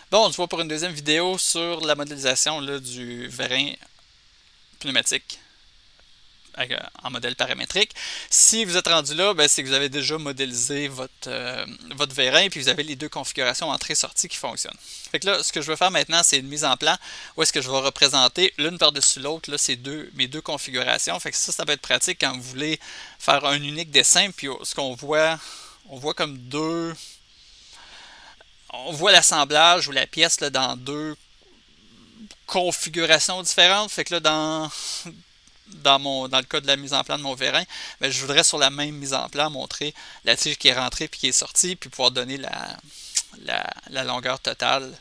Bon, on se voit pour une deuxième vidéo sur la modélisation là, du vérin pneumatique en modèle paramétrique. Si vous êtes rendu là, ben, c'est que vous avez déjà modélisé votre vérin puis vous avez les deux configurations entrée-sortie qui fonctionnent. Fait que là, ce que je veux faire maintenant, c'est une mise en plan où est-ce que je vais représenter l'une par-dessus l'autre là, mes deux configurations. Fait que ça peut être pratique quand vous voulez faire un unique dessin. Puis ce qu'on voit, on voit comme deux. On voit l'assemblage ou la pièce là, dans deux configurations différentes. Fait que là, dans le cas de la mise en plan de mon vérin, ben, je voudrais sur la même mise en plan montrer la tige qui est rentrée puis qui est sortie, puis pouvoir donner la longueur totale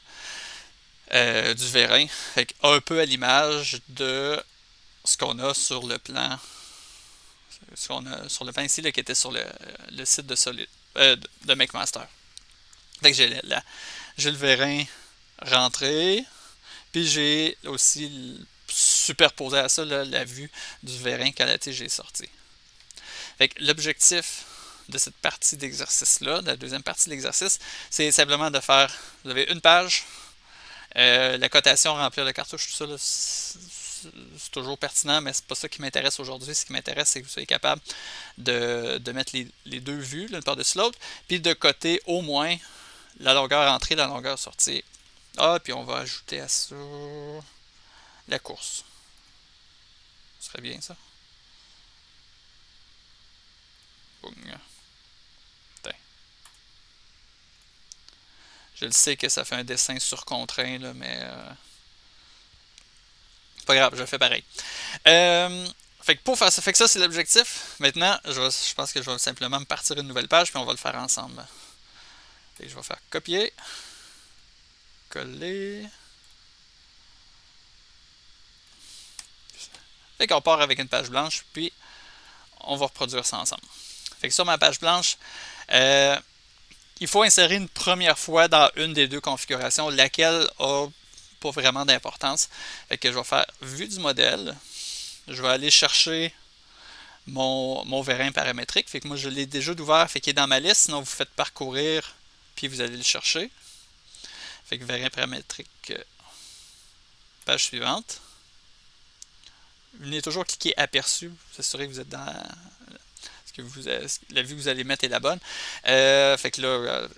du vérin. Fait que, un peu à l'image de ce qu'on a sur le plan. Ce qu'on a sur le plan ici, là, qui était sur le site de Solid, de McMaster. Fait que j'ai le vérin rentré, puis j'ai aussi superposé à ça là, la vue du vérin quand la tige est sortie. Fait que l'objectif de cette partie d'exercice-là, de la deuxième partie de l'exercice, c'est simplement de faire, vous avez une page, la cotation, remplir le cartouche, tout ça, c'est toujours pertinent, mais c'est pas ça qui m'intéresse aujourd'hui. Ce qui m'intéresse, c'est que vous soyez capable de mettre les deux vues l'une par-dessus l'autre, puis de coter au moins la longueur entrée, la longueur sortie. Ah, puis on va ajouter à ça la course. Ce serait bien ça. Boum. Je le sais que ça fait un dessin surcontraint, là, mais pas grave, je le fais pareil. Fait que pour faire ça, fait que ça c'est l'objectif. Maintenant, je pense que je vais simplement me partir une nouvelle page, puis on va le faire ensemble. Fait que je vais faire copier, coller. Fait qu'on part avec une page blanche, puis on va reproduire ça ensemble. Fait que sur ma page blanche, il faut insérer une première fois dans une des deux configurations, laquelle a pas vraiment d'importance. Fait que je vais faire vue du modèle. Je vais aller chercher mon vérin paramétrique. Fait que moi je l'ai déjà ouvert, fait qu'il est dans ma liste, sinon vous faites parcourir puis vous allez le chercher. Fait que vérin paramétrique, page suivante. Venez toujours cliquer aperçu, vous assurez que vous êtes dans la vue que vous allez mettre est la bonne. Fait que là,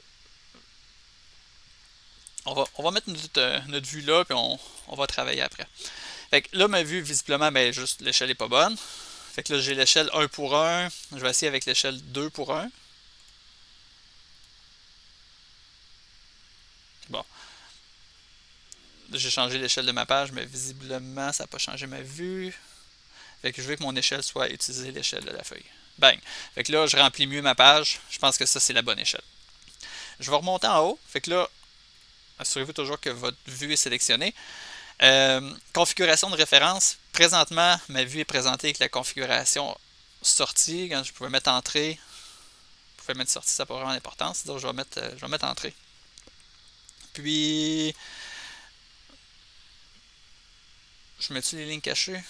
on va mettre notre vue là, puis on va travailler après. Fait que là, ma vue, visiblement, ben, juste l'échelle est pas bonne. Fait que là, j'ai l'échelle 1 pour 1. Je vais essayer avec l'échelle 2 pour 1. Bon. J'ai changé l'échelle de ma page, mais visiblement, ça n'a pas changé ma vue. Fait que je veux que mon échelle soit utiliser l'échelle de la feuille. Bang! Fait que là, je remplis mieux ma page. Je pense que ça, c'est la bonne échelle. Je vais remonter en haut. Fait que là, assurez-vous toujours que votre vue est sélectionnée. Configuration de référence. Présentement, ma vue est présentée avec la configuration sortie. Quand je pouvais mettre entrée, je pouvais mettre sortie, ça n'a pas vraiment d'importance. Donc, je vais mettre entrée. Puis, je mets-tu les lignes cachées?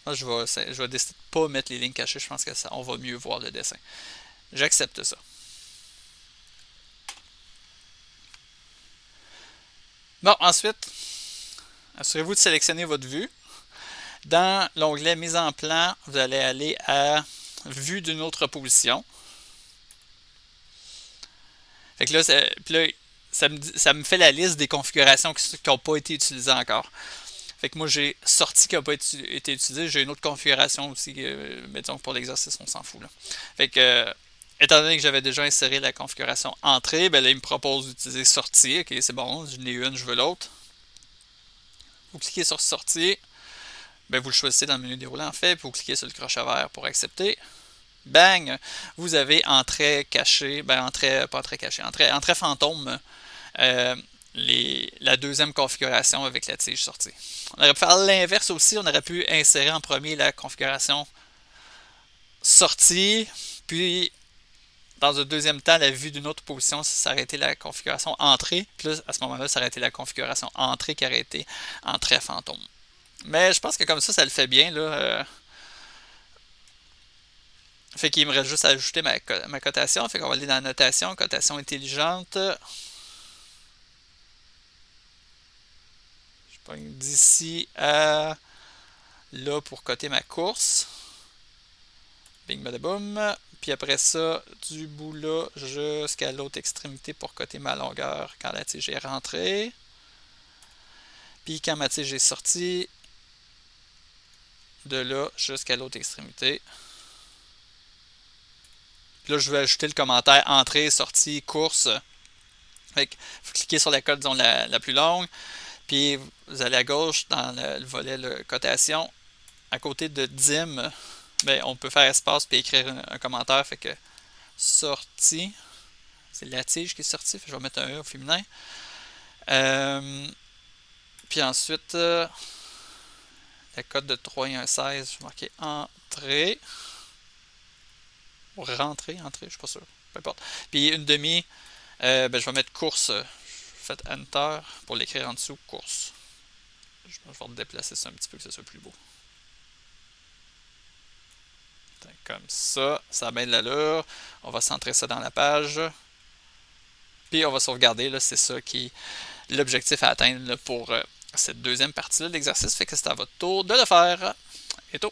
Moi, je vais décider de ne pas mettre les lignes cachées. Je pense que ça, on va mieux voir le dessin. J'accepte ça. Bon, ensuite, assurez-vous de sélectionner votre vue. Dans l'onglet Mise en plan, vous allez aller à Vue d'une autre position. Fait que là, ça me fait la liste des configurations qui n'ont pas été utilisées encore. Fait que moi, j'ai sorti qui n'a pas été utilisé. J'ai une autre configuration aussi, mais disons pour l'exercice, on s'en fout. Là. Fait que, étant donné que j'avais déjà inséré la configuration entrée, ben là, il me propose d'utiliser sortie. Ok, c'est bon, je n'ai une, je veux l'autre. Vous cliquez sur sortie. Ben, vous le choisissez dans le menu déroulant en fait, puis vous cliquez sur le crochet vert pour accepter. Bang! Vous avez entrée cachée, ben entrée, pas entrée cachée, entrée fantôme, euh, la deuxième configuration avec la tige sortie. On aurait pu faire l'inverse aussi, on aurait pu insérer en premier la configuration sortie, puis dans un deuxième temps, la vue d'une autre position, ça aurait été la configuration entrée, puis là, à ce moment-là, ça aurait été la configuration entrée qui aurait été entrée fantôme. Mais je pense que comme ça le fait bien, là. Fait qu'il me reste juste à ajouter ma cotation. Fait qu'on va aller dans la notation, cotation intelligente. D'ici à là pour coter ma course. Bing badaboum. Puis après ça, du bout là jusqu'à l'autre extrémité pour coter ma longueur quand la tige est rentrée. Puis quand ma tige est sortie, de là jusqu'à l'autre extrémité. Puis là, je vais ajouter le commentaire entrée, sortie, course. Fait vous cliquez sur la cote, disons, la plus longue. Puis vous allez à gauche dans le volet cotation. À côté de dim, ben, on peut faire espace puis écrire un commentaire. Fait que sortie, c'est la tige qui est sortie. Fait que je vais mettre un E au féminin. Puis ensuite, la cote de 3 et 1 16, je vais marquer entrée. Ou rentrée, entrée, je suis pas sûr. Peu importe. Puis une demi, ben, je vais mettre course. Faites Enter pour l'écrire en dessous, course. Je vais déplacer ça un petit peu que ce soit plus beau. Comme ça a bien de l'allure. On va centrer ça dans la page. Puis on va sauvegarder, c'est ça qui est l'objectif à atteindre là, pour cette deuxième partie de l'exercice. Fait que c'est à votre tour de le faire. Et tout.